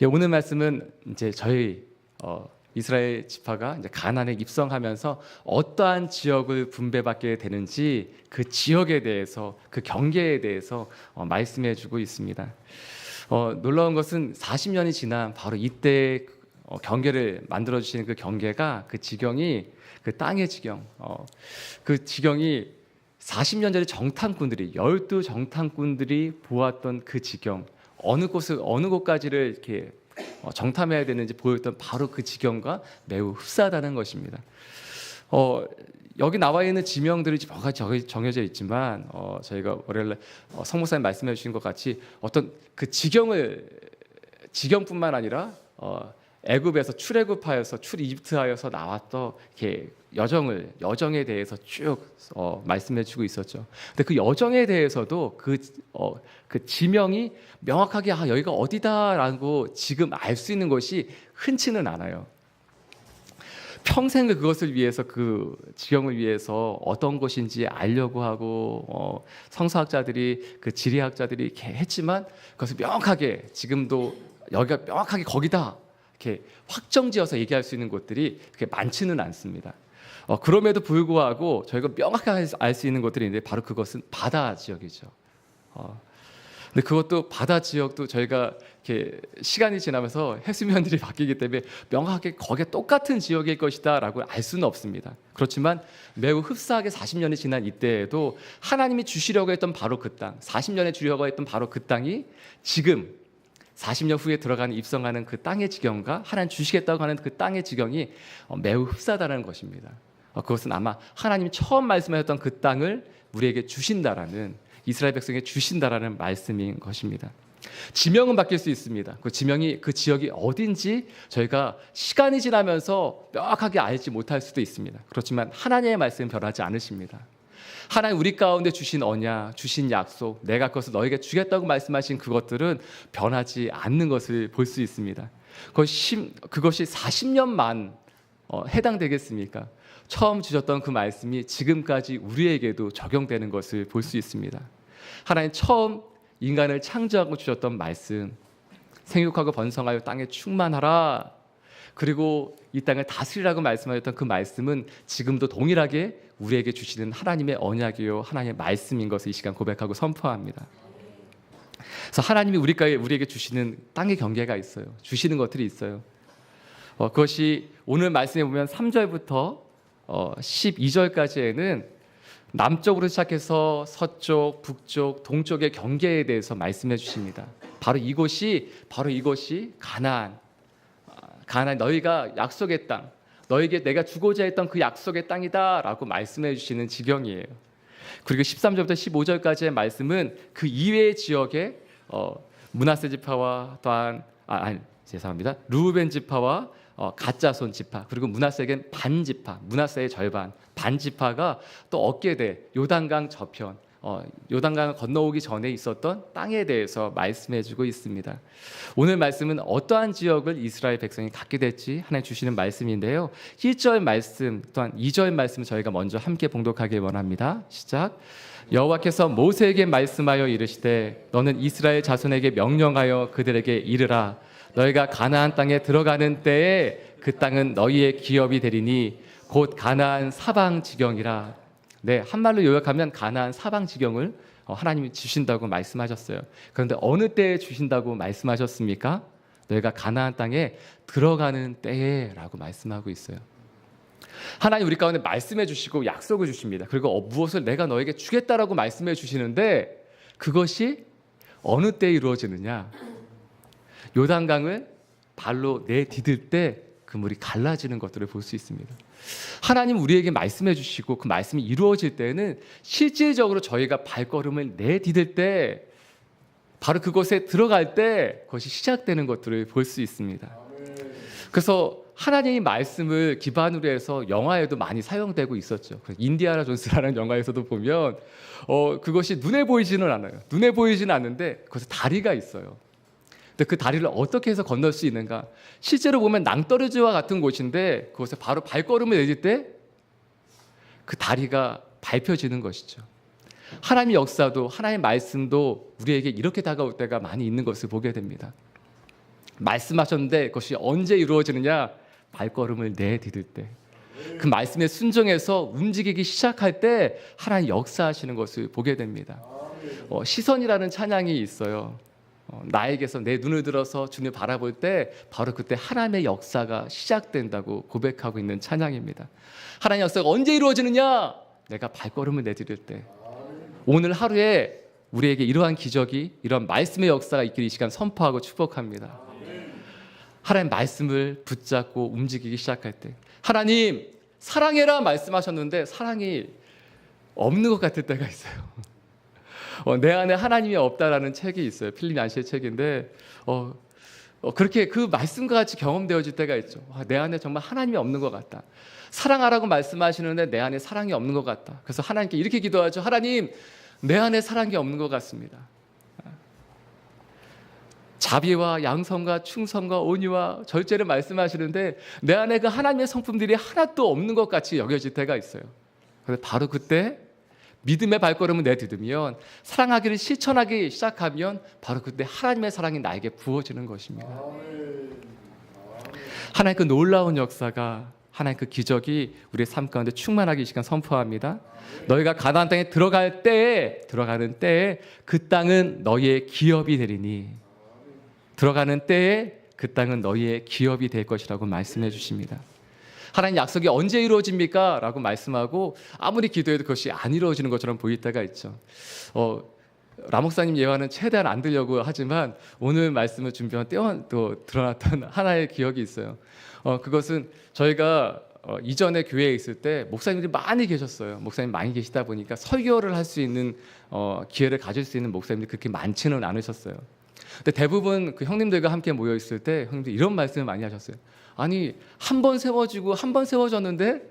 예, 오늘 말씀은 이제 저희 이스라엘 지파가 이제 가나안에 입성하면서 어떠한 지역을 분배받게 되는지 그 지역에 대해서 그 경계에 대해서 말씀해주고 있습니다. 놀라운 것은 40년이 지난 바로 이때 경계를 만들어 주시는 그 경계가 그 지경이 그 땅의 지경, 그 지경이 40년 전에 정탐꾼들이 12정탐꾼들이 보았던 그 지경, 어느 곳까지를 이렇게 정탐해야 되는지 보였던 바로 그 지경과 매우 흡사하다는 것입니다. 여기 나와 있는 지명들이 뭐가 정해져 있지만 저희가 월요일에 성목사님 말씀해 주신 것 같이 어떤 그 지경뿐만 아니라 애굽에서 출애굽하여서 출이집트하여서 나왔던 이렇게 여정에 대해서 쭉 말씀해주고 있었죠. 근데 그 여정에 대해서도 그 지명이 명확하게 여기가 어디다라고 지금 알 수 있는 것이 흔치는 않아요. 평생 그것을 위해서 그 지경을 위해서 어떤 것인지 알려고 하고 성서학자들이 그 지리학자들이 이렇게 했지만 그것을 명확하게 지금도 여기가 명확하게 거기다 이렇게 확정지어서 얘기할 수 있는 곳들이 그렇게 많지는 않습니다. 그럼에도 불구하고 저희가 명확하게 알 수 있는 것들이 있는데 바로 그것은 바다 지역이죠. 근데 그것도 바다 지역도 저희가 이렇게 시간이 지나면서 해수면들이 바뀌기 때문에 명확하게 거기에 똑같은 지역일 것이다라고 알 수는 없습니다. 그렇지만 매우 흡사하게 40년이 지난 이때에도 하나님이 주시려고 했던 바로 그 땅, 40년에 주려고 했던 바로 그 땅이 지금 40년 후에 들어가는 입성하는 그 땅의 지경과 하나님 주시겠다고 하는 그 땅의 지경이 매우 흡사하다는 것입니다. 그것은 아마 하나님이 처음 말씀하셨던 그 땅을 우리에게 주신다라는 이스라엘 백성에게 주신다라는 말씀인 것입니다. 지명은 바뀔 수 있습니다. 그 지명이 그 지역이 어딘지 저희가 시간이 지나면서 명확하게 알지 못할 수도 있습니다. 그렇지만 하나님의 말씀은 변하지 않으십니다. 하나님 우리 가운데 주신 언약, 주신 약속, 내가 그것을 너에게 주겠다고 말씀하신 그것들은 변하지 않는 것을 볼 수 있습니다. 그것이 40년만 해당되겠습니까? 처음 주셨던 그 말씀이 지금까지 우리에게도 적용되는 것을 볼 수 있습니다. 하나님 처음 인간을 창조하고 주셨던 말씀, 생육하고 번성하여 땅에 충만하라, 그리고 이 땅을 다스리라고 말씀하셨던 그 말씀은 지금도 동일하게 우리에게 주시는 하나님의 언약이요 하나님의 말씀인 것을 이 시간 고백하고 선포합니다. 그래서 하나님이 우리에게 주시는 땅의 경계가 있어요. 주시는 것들이 있어요. 그것이 오늘 말씀에 보면 3절부터 12절까지에는 남쪽으로 시작해서 서쪽, 북쪽, 동쪽의 경계에 대해서 말씀해 주십니다. 바로 이것이 가나안, 너희가 약속의 땅, 너에게 내가 주고자 했던 그 약속의 땅이다라고 말씀해 주시는 지경이에요. 그리고 13절부터 15절까지의 말씀은 그 이외의 지역에 므낫세 지파와 또한 르우벤 지파와 갓자손 지파, 그리고 므낫세에겐 반 지파, 므낫세의 절반, 반 지파가 또 얻게 돼 요단강 저편, 요단강을 건너오기 전에 있었던 땅에 대해서 말씀해주고 있습니다. 오늘 말씀은 어떠한 지역을 이스라엘 백성이 갖게 될지 하나님 주시는 말씀인데요. 1절 말씀 또한 2절 말씀을 저희가 먼저 함께 봉독하길 원합니다. 시작. 여호와께서 모세에게 말씀하여 이르시되 너는 이스라엘 자손에게 명령하여 그들에게 이르라. 너희가 가나안 땅에 들어가는 때에 그 땅은 너희의 기업이 되리니 곧 가나안 사방 지경이라. 네, 한말로 요약하면 가나안 사방 지경을 하나님이 주신다고 말씀하셨어요. 그런데 어느 때에 주신다고 말씀하셨습니까? 너희가 가나안 땅에 들어가는 때에라고 말씀하고 있어요. 하나님 우리 가운데 말씀해 주시고 약속을 주십니다. 그리고 무엇을 내가 너에게 주겠다라고 말씀해 주시는데 그것이 어느 때에 이루어지느냐? 요단강을 발로 내디딜 때 그 물이 갈라지는 것들을 볼 수 있습니다. 하나님 우리에게 말씀해 주시고 그 말씀이 이루어질 때는 실질적으로 저희가 발걸음을 내디딜 때 바로 그곳에 들어갈 때 그것이 시작되는 것들을 볼 수 있습니다. 그래서 하나님의 말씀을 기반으로 해서 영화에도 많이 사용되고 있었죠. 인디아나 존스라는 영화에서도 보면 그것이 눈에 보이지는 않아요. 눈에 보이지는 않는데 그것에 다리가 있어요. 근데 그 다리를 어떻게 해서 건널 수 있는가? 실제로 보면 낭떠러지와 같은 곳인데 그곳에 바로 발걸음을 내딜 때 그 다리가 밟혀지는 것이죠. 하나님의 역사도 하나님의 말씀도 우리에게 이렇게 다가올 때가 많이 있는 것을 보게 됩니다. 말씀하셨는데 그것이 언제 이루어지느냐? 발걸음을 내디딜 때. 그 말씀에 순종해서 움직이기 시작할 때 하나님 역사하시는 것을 보게 됩니다. 시선이라는 찬양이 있어요. 나에게서 내 눈을 들어서 주님을 바라볼 때 바로 그때 하나님의 역사가 시작된다고 고백하고 있는 찬양입니다. 하나님의 역사가 언제 이루어지느냐? 내가 발걸음을 내디딜 때. 오늘 하루에 우리에게 이러한 기적이, 이러한 말씀의 역사가 있기를 이 시간 선포하고 축복합니다. 하나님 말씀을 붙잡고 움직이기 시작할 때, 하나님 사랑해라 말씀하셨는데 사랑이 없는 것 같을 때가 있어요. 내 안에 하나님이 없다라는 책이 있어요. 필립 얀시의 책인데 그렇게 그 말씀과 같이 경험되어질 때가 있죠. 내 안에 정말 하나님이 없는 것 같다. 사랑하라고 말씀하시는데 내 안에 사랑이 없는 것 같다. 그래서 하나님께 이렇게 기도하죠. 하나님, 내 안에 사랑이 없는 것 같습니다. 자비와 양성과 충성과 온유와 절제를 말씀하시는데 내 안에 그 하나님의 성품들이 하나도 없는 것 같이 여겨질 때가 있어요. 그래서 바로 그때 믿음의 발걸음을 내딛으면, 사랑하기를 실천하기 시작하면 바로 그때 하나님의 사랑이 나에게 부어지는 것입니다. 하나님 그 놀라운 역사가, 하나님 그 기적이 우리의 삶 가운데 충만하기 이 시간 선포합니다. 너희가 가나안 땅에 들어가는 때에 그 땅은 너희의 기업이 되리니, 들어가는 때에 그 땅은 너희의 기업이 될 것이라고 말씀해 주십니다. 하나님 약속이 언제 이루어집니까? 라고 말씀하고 아무리 기도해도 그것이 안 이루어지는 것처럼 보일 때가 있죠. 라 목사님 예화는 최대한 안 들려고 하지만 오늘 말씀을 준비한 또 드러났던 하나의 기억이 있어요. 그것은 저희가 이전에 교회에 있을 때 목사님들이 많이 계셨어요. 목사님 많이 계시다 보니까 설교를 할 수 있는 기회를 가질 수 있는 목사님들이 그렇게 많지는 않으셨어요. 근데 대부분 그 형님들과 함께 모여 있을 때 형님들 이런 말씀을 많이 하셨어요. 아니, 한 번 세워졌는데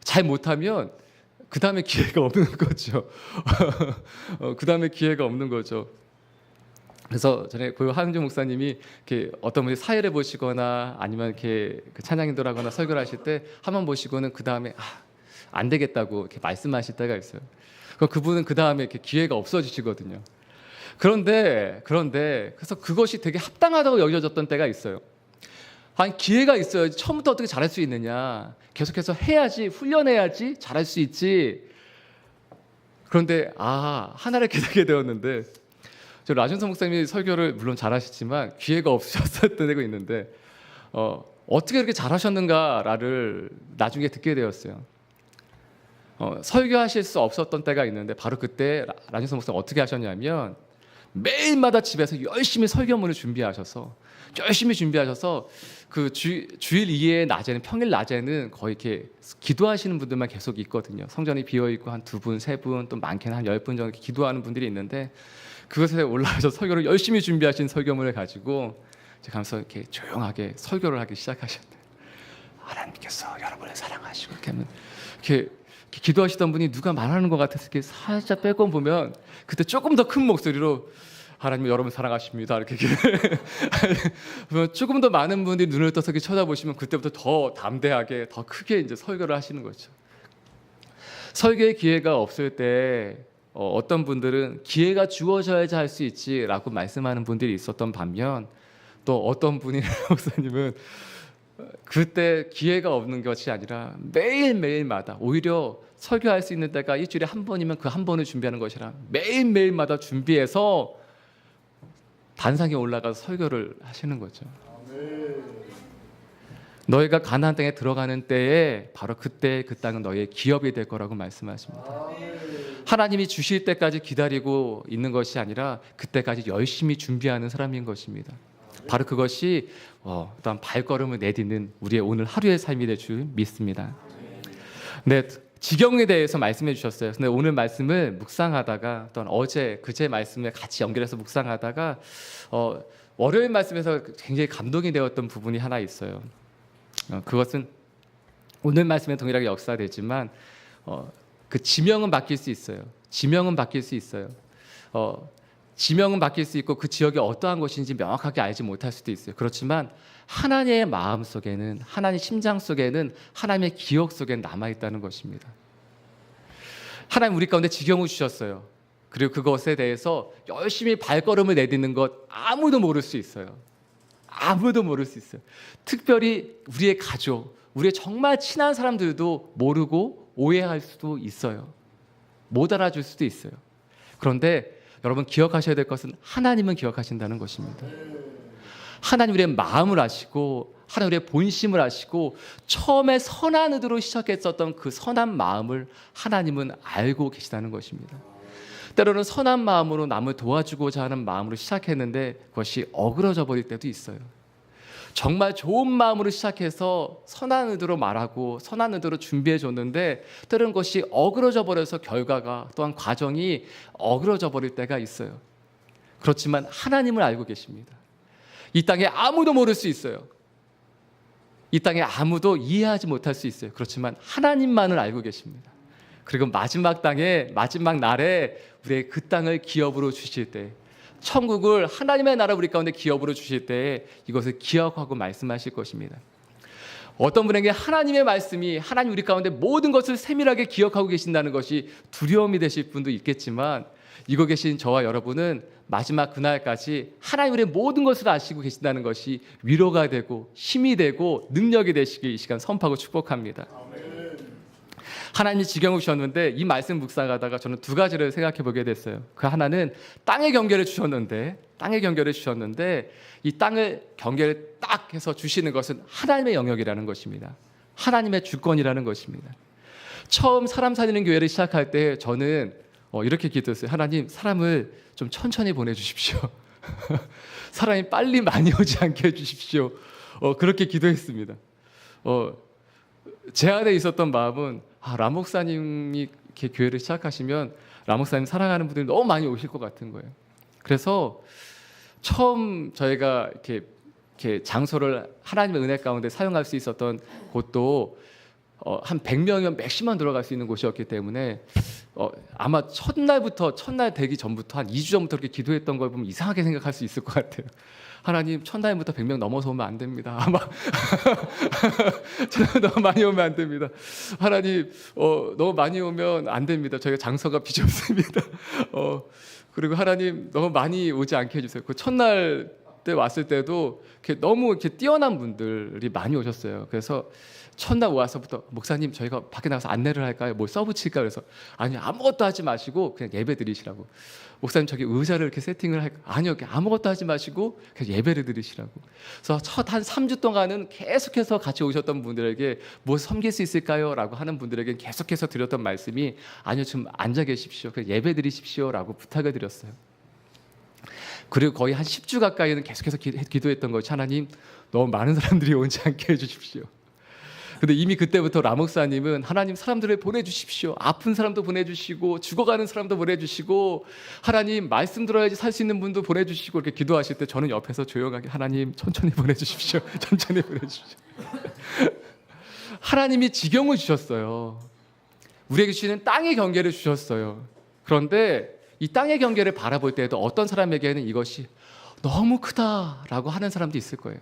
잘 못하면 그 다음에 기회가 없는 거죠. 그 다음에 기회가 없는 거죠. 그래서 전에 그 하은주 목사님이 이렇게 어떤 분이 사회를 보시거나 아니면 이렇게 그 찬양인도를 하거나 설교를 하실 때 한 번 보시고는 그 다음에 안 되겠다고 이렇게 말씀하실 때가 있어요. 그럼 그분은 그 다음에 이렇게 기회가 없어지시거든요. 그런데 그래서 그것이 되게 합당하다고 여겨졌던 때가 있어요. 아니, 기회가 있어야지 처음부터 어떻게 잘할 수 있느냐, 계속해서 해야지, 훈련해야지 잘할 수 있지. 그런데 하나를 깨닫게 되었는데, 저 라준성 목사님이 설교를 물론 잘하시지만 기회가 없으셨을 때가 있는데 어떻게 그렇게 잘하셨는가를 나중에 듣게 되었어요. 설교하실 수 없었던 때가 있는데 바로 그때 라준성 목사님 어떻게 하셨냐면 매일마다 집에서 열심히 설교문을 준비하셔서 그 주일 이외의 낮에는, 평일 낮에는 거의 이렇게 기도하시는 분들만 계속 있거든요. 성전이 비어 있고 한 2분, 3분, 또 많게는 한 10분 정도 기도하는 분들이 있는데, 그것에 올라와서 설교를 열심히 준비하신 설교문을 가지고 제가 가면서 이렇게 조용하게 설교를 하기 시작하셨대요. 하나님께서 여러분을 사랑하시고 이렇게 기도하시던 분이 누가 말하는 것 같아서 이렇게 살짝 빼고 보면 그때 조금 더 큰 목소리로 하나님 여러분 사랑하십니다 이렇게 조금 더 많은 분들이 눈을 떠서 이렇게 쳐다보시면 그때부터 더 담대하게, 더 크게 이제 설교를 하시는 거죠. 설교의 기회가 없을 때 어떤 분들은 기회가 주어져야지 할 수 있지라고 말씀하는 분들이 있었던 반면, 또 어떤 분이 목사님은 그때 기회가 없는 것이 아니라 매일매일마다, 오히려 설교할 수 있는 때가 일주일에 한 번이면 그 한 번을 준비하는 것이라 매일매일마다 준비해서 단상에 올라가서 설교를 하시는 거죠. 너희가 가나안 땅에 들어가는 때에 바로 그때 그 땅은 너희의 기업이 될 거라고 말씀하십니다. 하나님이 주실 때까지 기다리고 있는 것이 아니라 그때까지 열심히 준비하는 사람인 것입니다. 바로 그것이 어떤 발걸음을 내딛는 우리의 오늘 하루의 삶이 될 줄 믿습니다. 네, 지경에 대해서 말씀해 주셨어요. 근데 오늘 말씀을 묵상하다가, 또 그제 말씀에 같이 연결해서 묵상하다가 월요일 말씀에서 굉장히 감동이 되었던 부분이 하나 있어요. 그것은 오늘 말씀에 동일하게 역사되지만 그 지명은 바뀔 수 있어요. 지명은 바뀔 수 있고 그 지역이 어떠한 곳인지 명확하게 알지 못할 수도 있어요. 그렇지만 하나님의 마음 속에는, 하나님의 심장 속에는, 하나님의 기억 속에는 남아있다는 것입니다. 하나님 우리 가운데 지경을 주셨어요. 그리고 그것에 대해서 열심히 발걸음을 내딛는 것 아무도 모를 수 있어요. 아무도 모를 수 있어요. 특별히 우리의 가족, 우리의 정말 친한 사람들도 모르고 오해할 수도 있어요. 못 알아줄 수도 있어요. 그런데 여러분 기억하셔야 될 것은 하나님은 기억하신다는 것입니다. 하나님 우리의 마음을 아시고 하나님 우리의 본심을 아시고 처음에 선한 의도로 시작했었던 그 선한 마음을 하나님은 알고 계시다는 것입니다. 때로는 선한 마음으로 남을 도와주고자 하는 마음으로 시작했는데 그것이 어그러져 버릴 때도 있어요. 정말 좋은 마음으로 시작해서 선한 의도로 말하고 선한 의도로 준비해 줬는데 때로는 것이 어그러져 버려서 결과가 또한 과정이 어그러져 버릴 때가 있어요. 그렇지만 하나님을 알고 계십니다. 이 땅에 아무도 모를 수 있어요. 이 땅에 아무도 이해하지 못할 수 있어요. 그렇지만 하나님만을 알고 계십니다. 그리고 마지막 땅에 마지막 날에 우리의 그 땅을 기업으로 주실 때 천국을 하나님의 나라 우리 가운데 기업으로 주실 때 이것을 기억하고 말씀하실 것입니다. 어떤 분에게 하나님의 말씀이 하나님 우리 가운데 모든 것을 세밀하게 기억하고 계신다는 것이 두려움이 되실 분도 있겠지만 이거 계신 저와 여러분은 마지막 그날까지 하나님 우리의 모든 것을 아시고 계신다는 것이 위로가 되고 힘이 되고 능력이 되시길 이 시간 선포하고 축복합니다. 하나님이 지경을 주셨는데 이 말씀 묵상하다가 저는 두 가지를 생각해 보게 됐어요. 그 하나는 땅의 경계를 주셨는데 이 땅을 경계를 딱 해서 주시는 것은 하나님의 영역이라는 것입니다. 하나님의 주권이라는 것입니다. 처음 사람 살리는 교회를 시작할 때 저는 이렇게 기도했어요. 하나님 사람을 좀 천천히 보내주십시오. 사람이 빨리 많이 오지 않게 해주십시오. 그렇게 기도했습니다. 제 안에 있었던 마음은 람 목사님이 이렇게 교회를 시작하시면 람 목사님 사랑하는 분들이 너무 많이 오실 것 같은 거예요. 그래서 처음 저희가 이렇게 장소를 하나님의 은혜 가운데 사용할 수 있었던 곳도 한 100명이면 맥시멈 들어갈 수 있는 곳이었기 때문에 아마 첫날 되기 전부터 한 2주 전부터 그렇게 기도했던 걸 보면 이상하게 생각할 수 있을 것 같아요. 하나님 첫날부터 100명 넘어서 오면 안 됩니다. 아마 너무 많이 오면 안 됩니다. 하나님 너무 많이 오면 안 됩니다. 저희가 장소가 비좁습니다. 그리고 하나님 너무 많이 오지 않게 해주세요. 그 첫날 때 왔을 때도 너무 이렇게 뛰어난 분들이 많이 오셨어요. 그래서 첫날 와서부터 목사님 저희가 밖에 나가서 안내를 할까요? 뭘 써붙일까요? 그래서 아니 아무것도 하지 마시고 그냥 예배 드리시라고. 목사님 저기 의자를 이렇게 세팅을 할까요? 아니요 아무것도 하지 마시고 그냥 예배를 드리시라고. 그래서 첫 한 3주 동안은 계속해서 같이 오셨던 분들에게 뭐 섬길 수 있을까요? 라고 하는 분들에게 계속해서 드렸던 말씀이 아니요 좀 앉아 계십시오. 그냥 예배 드리십시오 라고 부탁을 드렸어요. 그리고 거의 한 10주 가까이는 계속해서 기도했던 것이 하나님 너무 많은 사람들이 오지 않게 해주십시오. 근데 이미 그때부터 람 목사님은 하나님 사람들을 보내주십시오. 아픈 사람도 보내주시고 죽어가는 사람도 보내주시고 하나님 말씀 들어야지 살 수 있는 분도 보내주시고 이렇게 기도하실 때 저는 옆에서 조용하게 하나님 천천히 보내주십시오. 천천히 보내주십시오. 하나님이 지경을 주셨어요. 우리에게 주시는 땅의 경계를 주셨어요. 그런데 이 땅의 경계를 바라볼 때에도 어떤 사람에게는 이것이 너무 크다라고 하는 사람도 있을 거예요.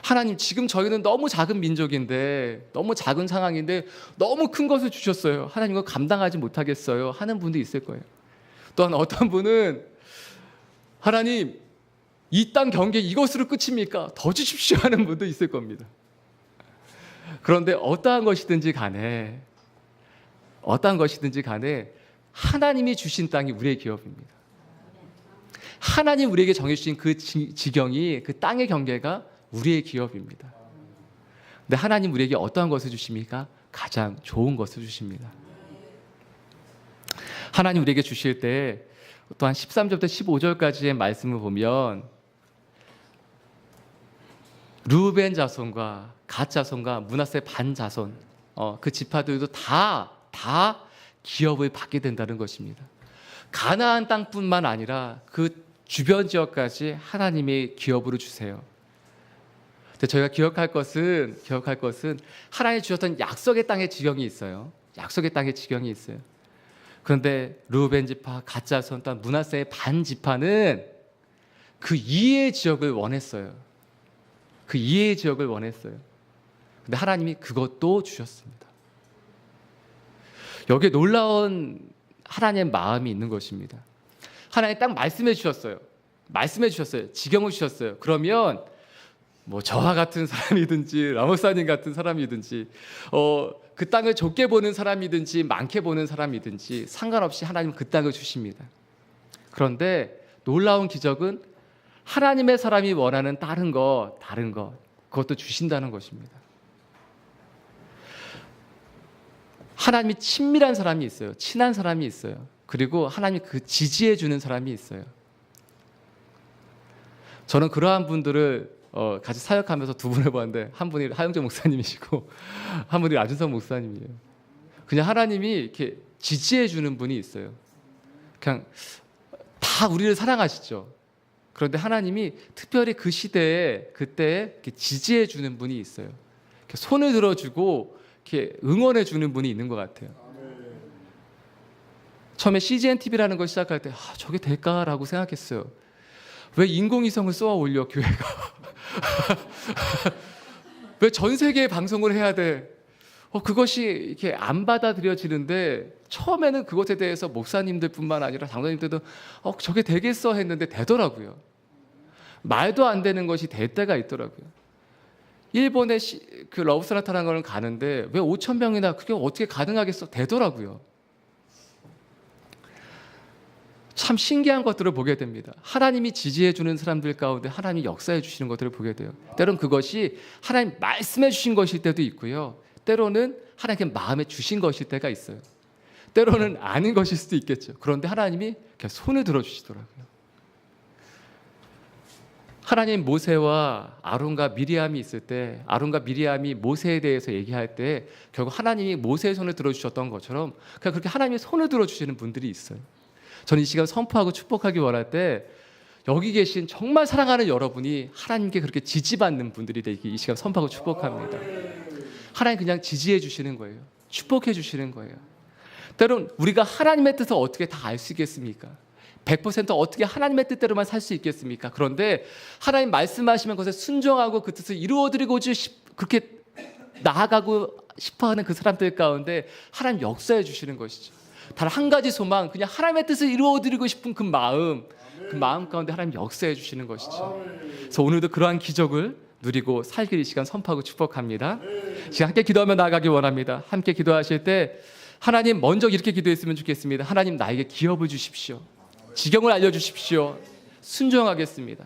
하나님 지금 저희는 너무 작은 민족인데 너무 작은 상황인데 너무 큰 것을 주셨어요. 하나님 이거 감당하지 못하겠어요 하는 분도 있을 거예요. 또한 어떤 분은 하나님 이 땅 경계 이것으로 끝입니까? 더 주십시오 하는 분도 있을 겁니다. 그런데 어떠한 것이든지 간에 하나님이 주신 땅이 우리의 기업입니다. 하나님 우리에게 정해주신 그 지경이 그 땅의 경계가 우리의 기업입니다. 근데 하나님 우리에게 어떠한 것을 주십니까? 가장 좋은 것을 주십니다. 하나님 우리에게 주실 때 또한 13절부터 15절까지의 말씀을 보면 르우벤 자손과 갓 자손과 므낫세 반 자손 그 지파들도 다 기업을 받게 된다는 것입니다. 가나안 땅뿐만 아니라 그 주변 지역까지 하나님의 기업으로 주세요. 근데 저희가 기억할 것은 하나님 주셨던 약속의 땅의 지경이 있어요. 약속의 땅의 지경이 있어요. 그런데 르우벤 지파, 갓 자손, 또한 므낫세의 반 지파는 그 이해의 지역을 원했어요. 근데 하나님이 그것도 주셨습니다. 여기에 놀라운 하나님의 마음이 있는 것입니다. 하나님 딱 말씀해 주셨어요. 말씀해 주셨어요. 지경을 주셨어요. 그러면 뭐 저와 같은 사람이든지 라모사님 같은 사람이든지 그 땅을 좁게 보는 사람이든지 많게 보는 사람이든지 상관없이 하나님 그 땅을 주십니다. 그런데 놀라운 기적은 하나님의 사람이 원하는 다른 것 그것도 주신다는 것입니다. 하나님이 친밀한 사람이 있어요. 친한 사람이 있어요. 그리고 하나님이 그 지지해 주는 사람이 있어요. 저는 그러한 분들을 같이 사역하면서 두 분을 봤는데 한 분이 하영재 목사님이시고 한 분이 아준성 목사님이에요. 그냥 하나님이 이렇게 지지해 주는 분이 있어요. 그냥 다 우리를 사랑하시죠. 그런데 하나님이 특별히 그 시대에 그때 이렇게 지지해 주는 분이 있어요. 이렇게 손을 들어주고 이렇게 응원해 주는 분이 있는 것 같아요. 처음에 CGN TV라는 걸 시작할 때 저게 될까라고 생각했어요. 왜 인공위성을 쏘아 올려 교회가? 왜 전 세계에 방송을 해야 돼? 그것이 이렇게 안 받아들여지는데 처음에는 그것에 대해서 목사님들뿐만 아니라 장로님들도 저게 되겠어 했는데 되더라고요. 말도 안 되는 것이 될 때가 있더라고요. 일본의 그 러브소나타라는 걸 가는데 왜 5천 명이나 그게 어떻게 가능하겠어? 되더라고요. 참 신기한 것들을 보게 됩니다. 하나님이 지지해 주는 사람들 가운데 하나님이 역사해 주시는 것들을 보게 돼요. 때로는 그것이 하나님 말씀해 주신 것일 때도 있고요. 때로는 하나님께 마음에 주신 것일 때가 있어요. 때로는 아닌 것일 수도 있겠죠. 그런데 하나님이 그냥 손을 들어주시더라고요. 하나님 모세와 아론과 미리암이 있을 때 아론과 미리암이 모세에 대해서 얘기할 때 결국 하나님이 모세의 손을 들어주셨던 것처럼 그냥 그렇게 하나님이 손을 들어주시는 분들이 있어요. 저는 이 시간 선포하고 축복하기 원할 때 여기 계신 정말 사랑하는 여러분이 하나님께 그렇게 지지받는 분들이 되기 이 시간 선포하고 축복합니다. 하나님 그냥 지지해 주시는 거예요. 축복해 주시는 거예요. 때론 우리가 하나님의 뜻을 어떻게 다 알 수 있겠습니까? 100% 어떻게 하나님의 뜻대로만 살 수 있겠습니까? 그런데 하나님 말씀하시는 것에 순종하고 그 뜻을 이루어드리고 그렇게 나아가고 싶어하는 그 사람들 가운데 하나님 역사해 주시는 것이죠. 단 한 가지 소망, 그냥 하나님의 뜻을 이루어드리고 싶은 그 마음 가운데 하나님 역사해 주시는 것이죠. 그래서 오늘도 그러한 기적을 누리고 살길 이 시간 선포하고 축복합니다. 지금 함께 기도하며 나아가기 원합니다. 함께 기도하실 때 하나님 먼저 이렇게 기도했으면 좋겠습니다. 하나님 나에게 기업을 주십시오. 지경을 알려주십시오. 순종하겠습니다.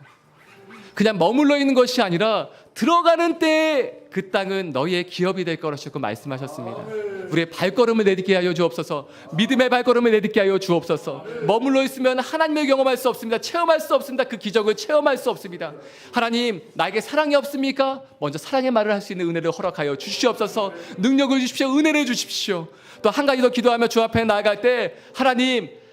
그냥 머물러 있는 것이 아니라 들어가는 때에 그 땅은 너희의 기업이 될 거라고 말씀하셨습니다. 우리의 발걸음을 내딛게 하여 주옵소서. 믿음의 발걸음을 내딛게 하여 주옵소서. 머물러 있으면 하나님을 경험할 수 없습니다. 체험할 수 없습니다. 그 기적을 체험할 수 없습니다. 하나님 나에게 사랑이 없습니까? 먼저 사랑의 말을 할 수 있는 은혜를 허락하여 주시옵소서. 능력을 주십시오. 은혜를 주십시오. 또 한 가지 더 기도하며 주 앞에 나아갈 때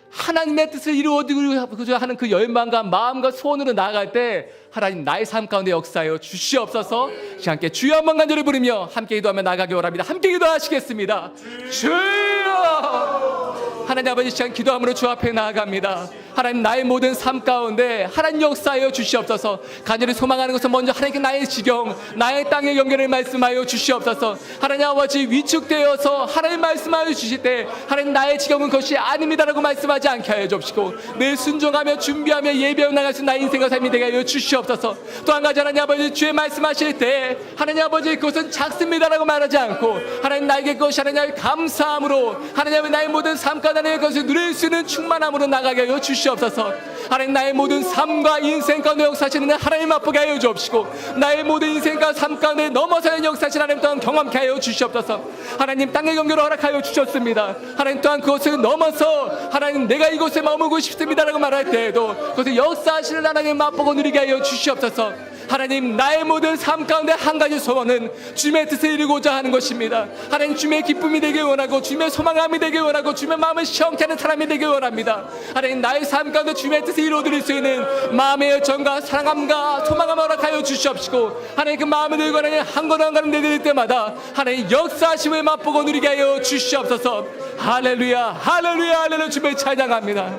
하나님의 뜻을 이루어드리고자 하는 그 열망과 마음과 소원으로 나아갈 때 하나님 나의 삶 가운데 역사하여 주시옵소서. 함께 주여 한번 간절히 부르며 함께 기도하며 나아가기 원합니다. 함께 기도하시겠습니다. 주여 하나님 아버지 시간 기도함으로 주 앞에 나아갑니다. 하나님 나의 모든 삶 가운데 하나님 역사하여 주시옵소서. 간절히 소망하는 것은 먼저 하나님께 나의 지경 나의 땅의 연결을 말씀하여 주시옵소서. 하나님 아버지 위축되어서 하나님 말씀하여 주실 때 하나님 나의 지경은 그것이 아닙니다라고 말씀하지 않게 하여 주시고 늘 순종하며 준비하며 예배하며 나갈 수 나의 인생과 삶이 되게 하여 주시옵소서. 또 한 가지 하나님 아버지 주의 말씀하실 때 하나님 아버지 그것은 작습니다라고 말하지 않고 하나님 나에게 그것이 하나님 감사함으로 하나님 나의 모든 삶 가운데 그것을 누릴 수 있는 충만함으로 나가게 하여 주시옵소서. 하나님 나의 모든 삶과 인생 가운데 역사하시는 하나님 맛보게 하여 주옵시고 나의 모든 인생과 삶 가운데 넘어서는 역사하시는 하나님 또한 경험케 하여 주시옵소서. 하나님 땅의 경계를 허락하여 주셨습니다. 하나님 또한 그것을 넘어서 하나님 내가 이곳에 머물고 싶습니다라고 말할 때에도 그것을 역사하시는 하나님 맛보고 누리게 하여 주시옵소서. 하나님 나의 모든 삶 가운데 한 가지 소원은 주님의 뜻을 이루고자 하는 것입니다. 하나님 주님의 기쁨이 되길 원하고 주님의 소망함이 되길 원하고 주님의 마음을 시원케 하는 사람이 되길 원합니다. 하나님 나의 삶 가운데 주님의 뜻을 이루어드릴 수 있는 마음의 열정과 사랑함과 소망함을 허락하여 주시옵시고 하나님 그 마음을 들고 하나님 한 걸음 한 걸음 내드릴 때마다 하나님 역사하심을 맛보고 누리게 하여 주시옵소서. 할렐루야 할렐루야 할렐루야. 주님을 찬양합니다.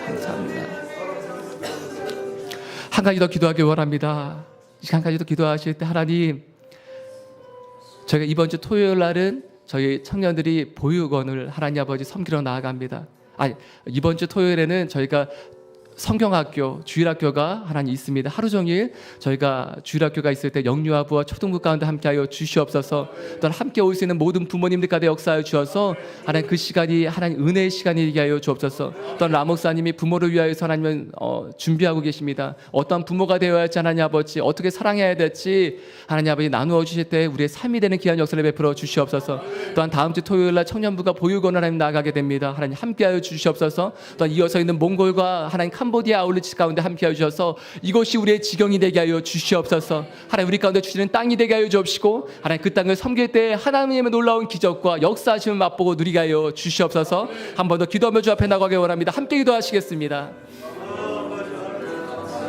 감사합니다. 한 가지 더 기도하기 원합니다. 한 가지 더 기도하실 때 하나님 저희가 이번 주 토요일 날은 저희 청년들이 보육원을 하나님 아버지 섬기러 나아갑니다. 이번 주 토요일에는 저희가 성경학교, 주일학교가 하나님 있습니다. 하루 종일 저희가 주일학교가 있을 때 영유아부와 초등부 가운데 함께하여 주시옵소서. 또한 함께 올 수 있는 모든 부모님들 가운데 역사하여 주어서 하나님 그 시간이 하나님 은혜의 시간이 되게 하여 주옵소서. 또한 라목사님이 부모를 위하여서 하나님은 준비하고 계십니다. 어떤 부모가 되어야 할지 하나님 아버지, 어떻게 사랑해야 될지 하나님 아버지 나누어 주실 때 우리의 삶이 되는 귀한 역사를 베풀어 주시옵소서. 또한 다음 주 토요일 날 청년부가 보육원을 하나님 나가게 됩니다. 하나님 함께하여 주시옵소서. 또한 이어서 있는 몽골과 하나님 캄보디아 아울리치 가운데 함께하여 주셔서 이것이 우리의 지경이 되게 하여 주시옵소서. 하나님 우리 가운데 주시는 땅이 되게 하여 주옵시고 하나님 그 땅을 섬길 때 하나님의 놀라운 기적과 역사하심을 맛보고 누리게 하여 주시옵소서. 한 번 더 기도하며 주 앞에 나가기 원합니다. 함께 기도하시겠습니다.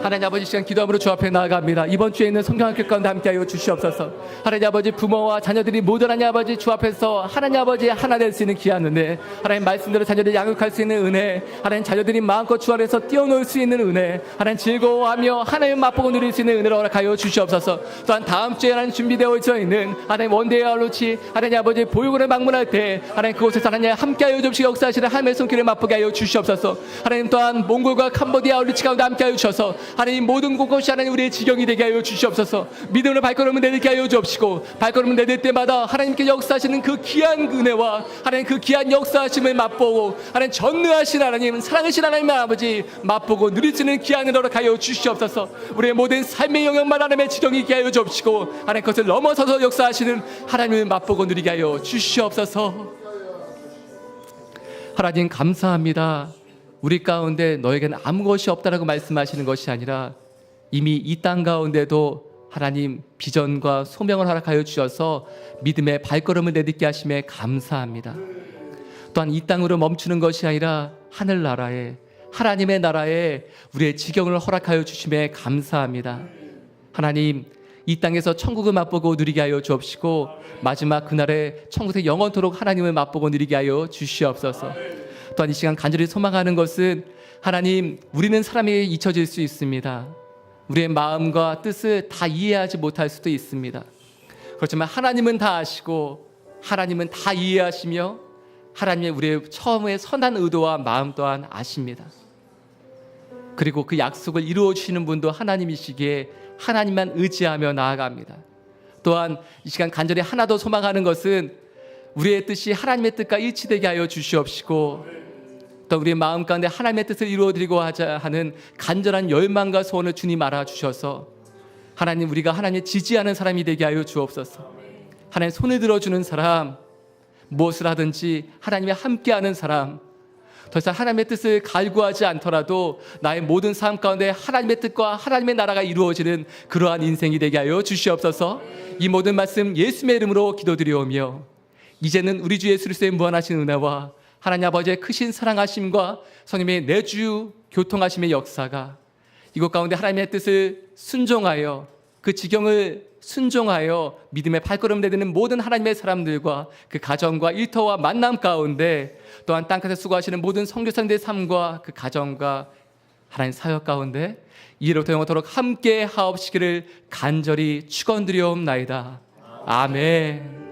하나님 아버지 시간 기도함으로 주 앞에 나아갑니다. 이번 주에 있는 성경학교 가운데 함께하여 주시옵소서. 하나님 아버지 부모와 자녀들이 모두 하나님 아버지 주 앞에서 하나님 아버지 하나 될 수 있는 귀한 은혜, 하나님 말씀대로 자녀들이 양육할 수 있는 은혜, 하나님 자녀들이 마음껏 주 안에서 뛰어놀 수 있는 은혜, 하나님 즐거워하며 하나님 맛보고 누릴 수 있는 은혜를 허락하여 주시옵소서. 또한 다음 주에 하나님 준비되어 있는 하나님 원데이 아울리치 하나님 아버지 보육원을 방문할 때 하나님 그곳에서 하나님 함께하여 주시고 역사하시는 하나님의 손길을 맛보게 하여 주시옵소서. 하나님 또한 몽골과 캄보디아 아울리치 가운데 함께하여 주셔서 하나님 모든 곳곳이 하나님 우리의 지경이 되게 하여 주시옵소서. 믿음으로 발걸음을 내딛게 하여 주옵시고 발걸음을 내딛을 때마다 하나님께 역사하시는 그 귀한 은혜와 하나님 그 귀한 역사하심을 맛보고 하나님 전능하신 하나님 사랑하신 하나님 아버지 맛보고 누릴 수 있는 귀한 은혜로 가여 주시옵소서. 우리의 모든 삶의 영역만 하나님의 지경이 있게 하여 주옵시고 하나님 그것을 넘어서서 역사하시는 하나님을 맛보고 누리게 하여 주시옵소서. 하나님 감사합니다. 우리 가운데 너에게는 아무것이 없다라고 말씀하시는 것이 아니라 이미 이 땅 가운데도 하나님 비전과 소명을 허락하여 주셔서 믿음의 발걸음을 내딛게 하심에 감사합니다. 또한 이 땅으로 멈추는 것이 아니라 하늘나라에 하나님의 나라에 우리의 지경을 허락하여 주심에 감사합니다. 하나님 이 땅에서 천국을 맛보고 누리게 하여 주옵시고 마지막 그날에 천국에 영원토록 하나님을 맛보고 누리게 하여 주시옵소서. 또한 이 시간 간절히 소망하는 것은 하나님 우리는 사람에게 잊혀질 수 있습니다. 우리의 마음과 뜻을 다 이해하지 못할 수도 있습니다. 그렇지만 하나님은 다 아시고 하나님은 다 이해하시며 하나님의 우리의 처음의 선한 의도와 마음 또한 아십니다. 그리고 그 약속을 이루어 주시는 분도 하나님이시기에 하나님만 의지하며 나아갑니다. 또한 이 시간 간절히 하나 더 소망하는 것은 우리의 뜻이 하나님의 뜻과 일치되게 하여 주시옵시고 또 우리의 마음 가운데 하나님의 뜻을 이루어드리고 하자 하는 간절한 열망과 소원을 주님 알아주셔서 하나님 우리가 하나님의 지지하는 사람이 되게 하여 주옵소서. 하나님 손을 들어주는 사람, 무엇을 하든지 하나님의 함께하는 사람, 더 이상 하나님의 뜻을 갈구하지 않더라도 나의 모든 삶 가운데 하나님의 뜻과 하나님의 나라가 이루어지는 그러한 인생이 되게 하여 주시옵소서. 이 모든 말씀 예수님의 이름으로 기도드리오며 이제는 우리 주 예수 그리스도의 무한하신 은혜와 하나님 아버지의 크신 사랑하심과 성령의 내주 교통하심의 역사가 이곳 가운데 하나님의 뜻을 순종하여 그 지경을 순종하여 믿음의 발걸음 내딛는 모든 하나님의 사람들과 그 가정과 일터와 만남 가운데 또한 땅끝에 수고하시는 모든 선교사님들의 삶과 그 가정과 하나님 사역 가운데 이로부터 영원토록 함께 하옵시기를 간절히 축원드리옵나이다. 아멘.